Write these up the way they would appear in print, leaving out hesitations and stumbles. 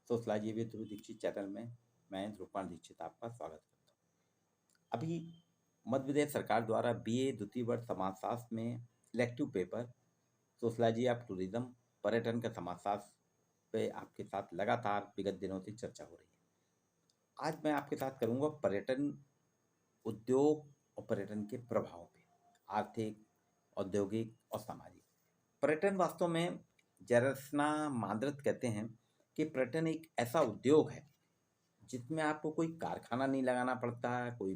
Sociology with Dhruv Dikshit channel में मैं ध्रुवपाल दीक्षित आपका स्वागत करता हूँ। अभी मध्य प्रदेश सरकार द्वारा बीए द्वितीय वर्ष समाजशास्त्र में elective paper sociology of tourism पर्यटन का समाजशास्त्र पे आपके साथ लगातार विगत दिनों से चर्चा हो रही है। आज मैं आपके साथ करूँगा पर्यटन उद्योग और पर्यटन के प्रभाव पे, आर्थिक, औद्योगिक और सामाजिक। पर्यटन वास्तव में जरसना मांद्रत कहते हैं कि पर्यटन एक ऐसा उद्योग है जिसमें आपको कोई कारखाना नहीं लगाना पड़ता है, कोई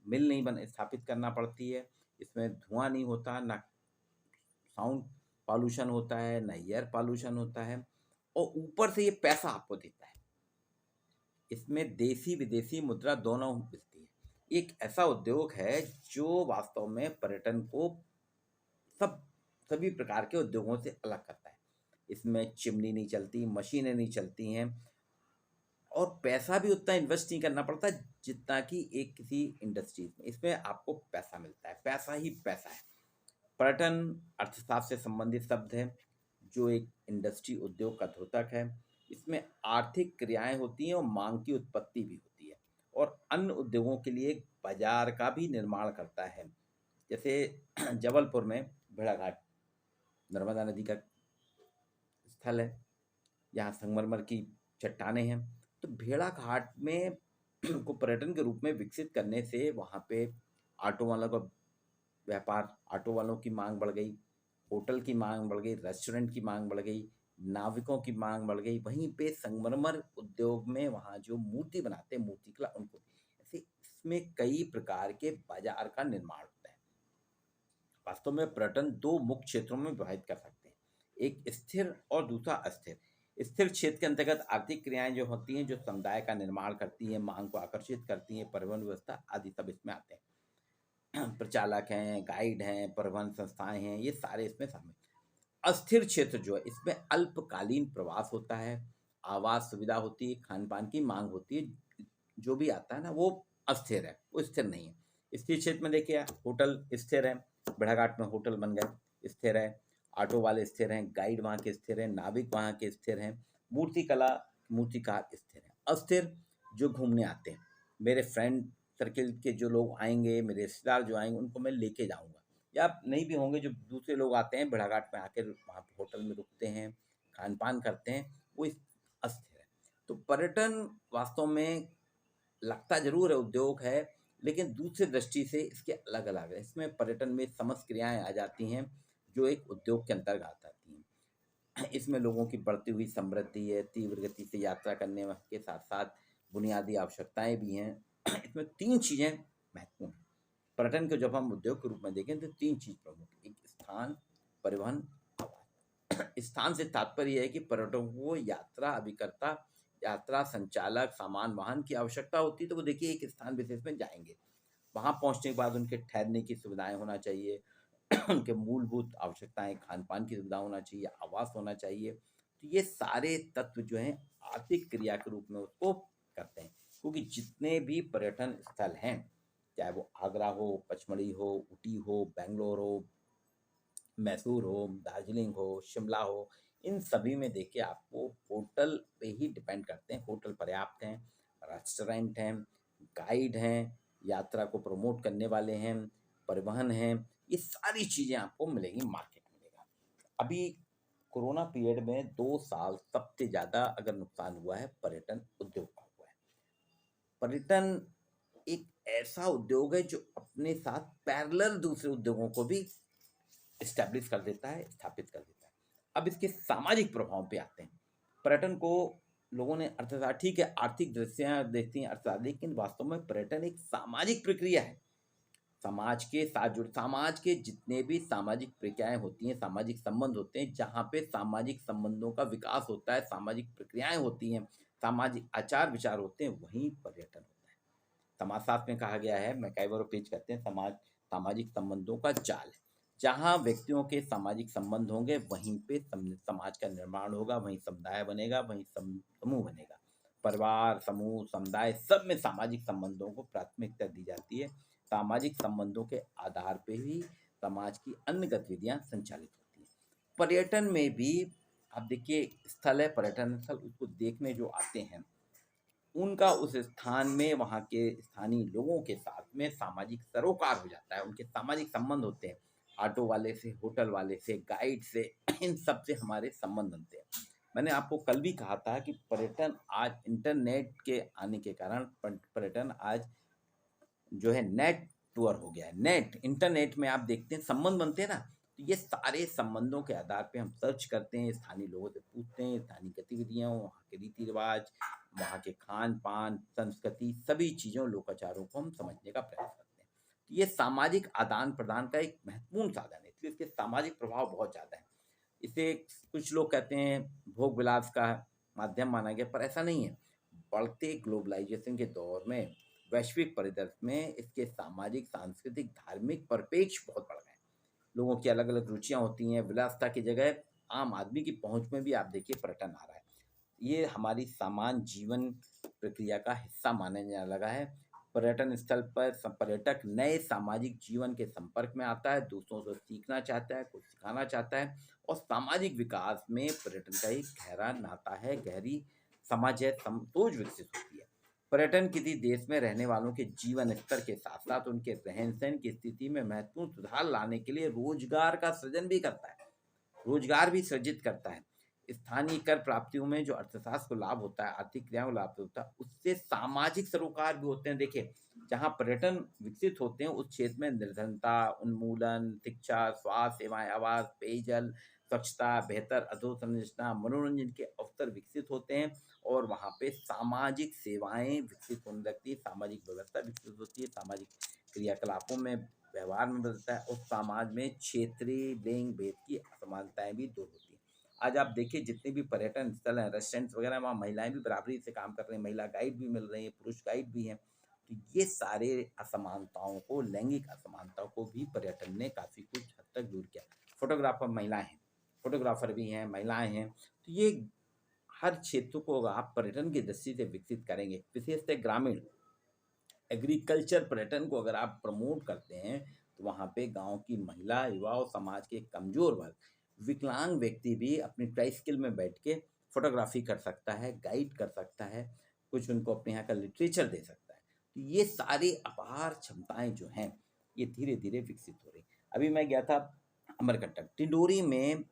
मिल नहीं बन स्थापित करना पड़ती है। इसमें धुआं नहीं होता, ना साउंड पॉल्यूशन होता है, ना एयर पॉल्यूशन होता है, और ऊपर से ये पैसा आपको देता है। इसमें देसी विदेशी मुद्रा दोनों मिलती है। एक ऐसा उद्योग है जो वास्तव में पर्यटन को सब सभी प्रकार के उद्योगों से अलग करता है। इसमें चिमनी नहीं चलती, मशीनें नहीं चलती हैं, और पैसा भी उतना इन्वेस्ट नहीं करना पड़ता जितना कि एक किसी इंडस्ट्रीज में। इसमें आपको पैसा मिलता है, पैसा ही पैसा है। पर्यटन अर्थशास्त्र से संबंधित शब्द है जो एक इंडस्ट्री उद्योग का द्योतक है। इसमें आर्थिक क्रियाएं होती हैं और मांग की उत्पत्ति भी होती है, और अन्य उद्योगों के लिए एक बाजार का भी निर्माण करता है। जैसे जबलपुर में भेड़ाघाट नर्मदा नदी का स्थल है, यहाँ संगमरमर की चट्टानें हैं। तो भेड़ाघाट में को पर्यटन के रूप में विकसित करने से वहाँ पे ऑटो वालों का व्यापार, ऑटो वालों की मांग बढ़ गई, होटल की मांग बढ़ गई, रेस्टोरेंट की मांग बढ़ गई, नाविकों की मांग बढ़ गई। वहीं पे संगमरमर उद्योग में वहाँ जो मूर्ति बनाते हैं, मूर्तिकला, उनको ऐसे इसमें कई प्रकार के बाजार का निर्माण होता है। वास्तव में पर्यटन दो मुख्य क्षेत्रों में विभाजित कर सकते हैं, एक स्थिर और दूसरा अस्थिर। स्थिर क्षेत्र के अंतर्गत आर्थिक क्रियाएं जो होती हैं, जो समुदाय का निर्माण करती हैं, मांग को आकर्षित करती हैं, परिवहन व्यवस्था आदि सब इसमें आते हैं। प्रचालक हैं, गाइड हैं, परिवहन संस्थाएं हैं, ये सारे इसमें शामिल। अस्थिर क्षेत्र जो है, इसमें अल्पकालीन प्रवास होता है, आवास सुविधा होती है, खान पान की मांग होती है। जो भी आता है ना, वो अस्थिर है, वो स्थिर नहीं है। स्थिर क्षेत्र में देखिए, होटल स्थिर है, भेड़ाघाट में होटल बन गए, स्थिर है। ऑटो वाले स्थिर हैं, गाइड वहाँ के स्थिर हैं, नाविक वहाँ के स्थिर हैं, मूर्तिकला मूर्तिकार स्थिर हैं। अस्थिर जो घूमने आते हैं, मेरे फ्रेंड सर्किल के जो लोग आएंगे, मेरे रिश्तेदार जो आएंगे, उनको मैं लेके जाऊँगा, या नहीं भी होंगे, जो दूसरे लोग आते हैं भेड़ाघाट में आकर वहाँ पे होटल में रुकते हैं, खान पान करते हैं, वो अस्थिर है। तो पर्यटन वास्तव में लगता जरूर है उद्योग है, लेकिन दूसरे दृष्टि से इसके अलग अलग है। इसमें पर्यटन में समस्त क्रियाएं आ जाती हैं जो एक उद्योग के अंतर्गत आती हैं। इसमें लोगों की बढ़ती हुई समृद्धि है, तीव्र गति से यात्रा करने के साथ साथ बुनियादी आवश्यकताएं भी हैं। इसमें तीन चीज़ें महत्वपूर्ण हैं। पर्यटन को जब हम उद्योग के रूप में देखें तो तीन चीज प्रमुख, एक स्थान, परिवहन, आवास। स्थान से तात्पर्य है कि पर्यटकों को यात्रा अभिकर्ता, यात्रा संचालक, सामान वाहन की आवश्यकता होती है, तो वो देखिए एक स्थान विशेष में जाएंगे, वहां पहुंचने के बाद उनके ठहरने की सुविधाएं होना चाहिए, उनके मूलभूत आवश्यकताएं, खान पान की सुविधा होना चाहिए, आवास होना चाहिए। तो ये सारे तत्व जो हैं आर्थिक क्रिया के रूप में उसको करते हैं। क्योंकि जितने भी पर्यटन स्थल हैं, चाहे वो आगरा हो, पचमढ़ी हो, ऊटी हो, बेंगलोर हो, मैसूर हो, दार्जिलिंग हो, शिमला हो, इन सभी में देखिए आपको होटल पे ही डिपेंड करते हैं। होटल पर्याप्त हैं, रेस्टोरेंट हैं, गाइड हैं, यात्रा को प्रमोट करने वाले हैं, परिवहन हैं, ये सारी चीज़ें आपको मिलेंगी, मार्केट मिलेगा। अभी कोरोना पीरियड में 2 साल सबसे ज़्यादा अगर नुकसान हुआ है पर्यटन उद्योग का हुआ है। पर्यटन एक ऐसा उद्योग है जो अपने साथ पैरेलल दूसरे उद्योगों को भी इस्टेब्लिश कर देता है, स्थापित कर देता है। अब इसके सामाजिक प्रभाव पे आते हैं। पर्यटन को लोगों ने अर्थशास्त्र, ठीक है, आर्थिक दृष्टियां देखती हैं अर्थशास्त्र, लेकिन वास्तव में पर्यटन एक सामाजिक प्रक्रिया है। समाज के साथ जुड़ समाज के जितने भी सामाजिक प्रक्रियाएं होती हैं, सामाजिक संबंध होते हैं, जहाँ पे सामाजिक संबंधों का विकास होता है, सामाजिक प्रक्रियाएं होती हैं, सामाजिक आचार विचार होते हैं, वहीं पर्यटन होता है। समाजशास्त्र में कहा गया है, मैकइवर पेज कहते हैं, समाज सामाजिक संबंधों का जाल है। जहाँ व्यक्तियों के सामाजिक संबंध होंगे, वहीं पे समाज का निर्माण होगा, वहीं समुदाय बनेगा, वहीं समूह बनेगा। परिवार, समूह, समुदाय, सब में सामाजिक संबंधों को प्राथमिकता दी जाती है। सामाजिक संबंधों के आधार पे ही समाज की अन्य गतिविधियां संचालित होती हैं। पर्यटन में भी आप देखिए स्थल है, पर्यटन स्थल, उसको देखने जो आते हैं, उनका उस स्थान में वहाँ के स्थानीय लोगों के साथ में सामाजिक सरोकार हो जाता है, उनके सामाजिक संबंध होते हैं। ऑटो वाले से, होटल वाले से, गाइड से, इन सब से हमारे संबंध बनते हैं। मैंने आपको कल भी कहा था कि पर्यटन आज इंटरनेट के आने के कारण पर्यटन आज जो है नेट टूर हो गया है। नेट इंटरनेट में आप देखते हैं संबंध बनते हैं ना, तो ये सारे संबंधों के आधार पे हम सर्च करते हैं, स्थानीय लोगों से पूछते हैं, स्थानीय गतिविधियाँ, वहाँ के रीति रिवाज, वहाँ के खान पान, संस्कृति, सभी चीज़ों, लोकाचारों को हम समझने का प्रयास करते हैं। तो ये सामाजिक आदान प्रदान का एक महत्वपूर्ण साधन है, इसलिए इसके सामाजिक प्रभाव बहुत ज़्यादा है। इसे कुछ लोग कहते हैं भोग विलास का माध्यम माना गया, पर ऐसा नहीं है। बढ़ते ग्लोबलाइजेशन के दौर में, वैश्विक परिदृश्य में इसके सामाजिक, सांस्कृतिक, धार्मिक परिपेक्ष बहुत बढ़ गए हैं। लोगों की अलग अलग रुचियां होती हैं, विलासिता की जगह आम आदमी की पहुंच में भी आप देखिए पर्यटन आ रहा है। ये हमारी सामान्य जीवन प्रक्रिया का हिस्सा माने जाने लगा है। पर्यटन स्थल पर पर्यटक नए सामाजिक जीवन के संपर्क में आता है, दूसरों से सीखना चाहता है, कुछ सिखाना चाहता है, और सामाजिक विकास में पर्यटन का एक गहरा नाता है, गहरी समझ है, समझ विकसित होती है। पर्यटन किसी देश में रहने वालों के जीवन स्तर के साथ साथ उनके रहन सहन की स्थिति में महत्वपूर्ण सुधार लाने के लिए रोजगार का सृजन भी करता है, रोजगार भी सृजित करता है। स्थानीय कर प्राप्तियों में जो अर्थशास्त्र को लाभ होता है, आर्थिक क्रियाओं को लाभ होता है, उससे सामाजिक सरोकार भी होते हैं। देखिए, जहाँ पर्यटन विकसित होते हैं उस क्षेत्र में निर्धनता उन्मूलन, शिक्षा, स्वास्थ्य सेवाएं, आवास, पेयजल, स्वच्छता, बेहतर अधोसंरचना, मनोरंजन के अवसर विकसित होते हैं, और वहाँ पे सामाजिक सेवाएं विकसित होने लगती है, सामाजिक व्यवस्था विकसित होती है, सामाजिक क्रियाकलापों में, व्यवहार में बदलता है, और समाज में क्षेत्रीय लिंग भेद की असमानताएं भी दूर होती हैं। आज आप देखिए जितने भी पर्यटन स्थल हैं, रेस्टोरेंट्स वगैरह, वहाँ महिलाएं भी बराबरी से काम कर रही हैं, महिला गाइड भी मिल रही हैं, पुरुष गाइड भी हैं। तो ये सारे असमानताओं को, लैंगिक असमानताओं को भी पर्यटन ने काफ़ी कुछ हद तक दूर किया। फोटोग्राफर महिलाएं हैं, फोटोग्राफर भी हैं, महिलाएं हैं, तो ये हर क्षेत्र को अगर आप पर्यटन की दृष्टि से विकसित करेंगे, विशेषतः ग्रामीण एग्रीकल्चर पर्यटन को अगर आप प्रमोट करते हैं, तो वहाँ पे गांव की महिला, युवा और समाज के कमजोर वर्ग, विकलांग व्यक्ति भी अपनी ट्राइस्किल में बैठ के फोटोग्राफी कर सकता है, गाइड कर सकता है, कुछ उनको अपने यहाँ का लिटरेचर दे सकता है। तो ये सारी अपार क्षमताएं जो हैं, ये धीरे धीरे विकसित हो रही। अभी मैं गया था अमरकंटक, टिंडोरी में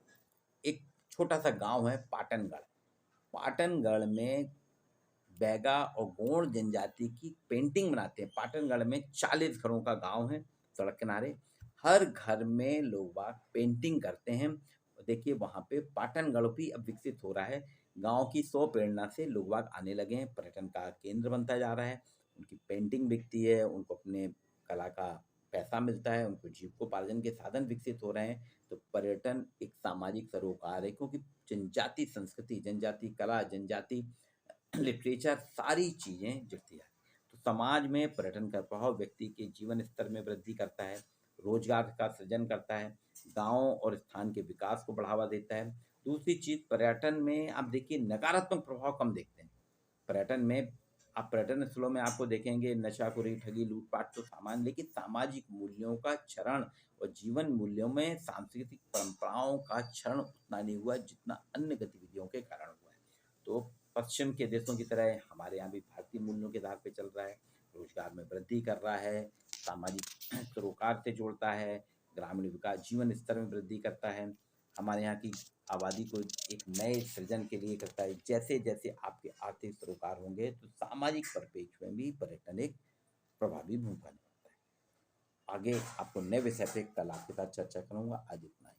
एक छोटा सा गांव है पाटनगढ़। पाटनगढ़ में बैगा और गोंड जनजाति की पेंटिंग बनाते हैं। पाटनगढ़ में 40 घरों का गांव है, सड़क किनारे। हर घर में लोग बाग पेंटिंग करते हैं। देखिए वहाँ पे पाटनगढ़ भी अब विकसित हो रहा है। गांव की 100 प्रेरणा से लोग बाग आने लगे हैं, पर्यटन का केंद्र बनता जा रहा है। उनकी पेंटिंग बिकती है, उनको अपने कला का पैसा मिलता है, उनको जीविकोपार्जन के साधन विकसित हो रहे हैं। तो पर्यटन एक सामाजिक सरोकार है, क्योंकि जनजाति संस्कृति, जनजाति कला, जनजाति लिटरेचर, सारी चीज़ें जुड़ती जाती हैं। तो समाज में पर्यटन का प्रभाव व्यक्ति के जीवन स्तर में वृद्धि करता है, रोजगार का सृजन करता है, गांव और स्थान के विकास को बढ़ावा देता है। दूसरी चीज़, पर्यटन में आप देखिए नकारात्मक प्रभाव कम देखते हैं। पर्यटन में, आप पर्यटन स्थलों में आपको देखेंगे नशाखोरी, ठगी, लूटपाट तो सामान्य, लेकिन सामाजिक मूल्यों का क्षरण और जीवन मूल्यों में सांस्कृतिक परंपराओं का क्षरण उतना नहीं हुआ जितना अन्य गतिविधियों के कारण हुआ है। तो पश्चिम के देशों की तरह हमारे यहाँ भी भारतीय मूल्यों के आधार पर चल रहा है, रोजगार में वृद्धि कर रहा है, सामाजिक सरोकार से जोड़ता है, ग्रामीण विकास, जीवन स्तर में वृद्धि करता है, हमारे यहाँ की आबादी को एक नए सृजन के लिए करता है। जैसे जैसे आपके आर्थिक सरोकार होंगे, तो सामाजिक परिप्रेक्ष्य में भी पर्यटन एक प्रभावी भूमिका निभाता है। आगे आपको नए विषय पे कल आपके साथ चर्चा करूंगा। आज इतना ही।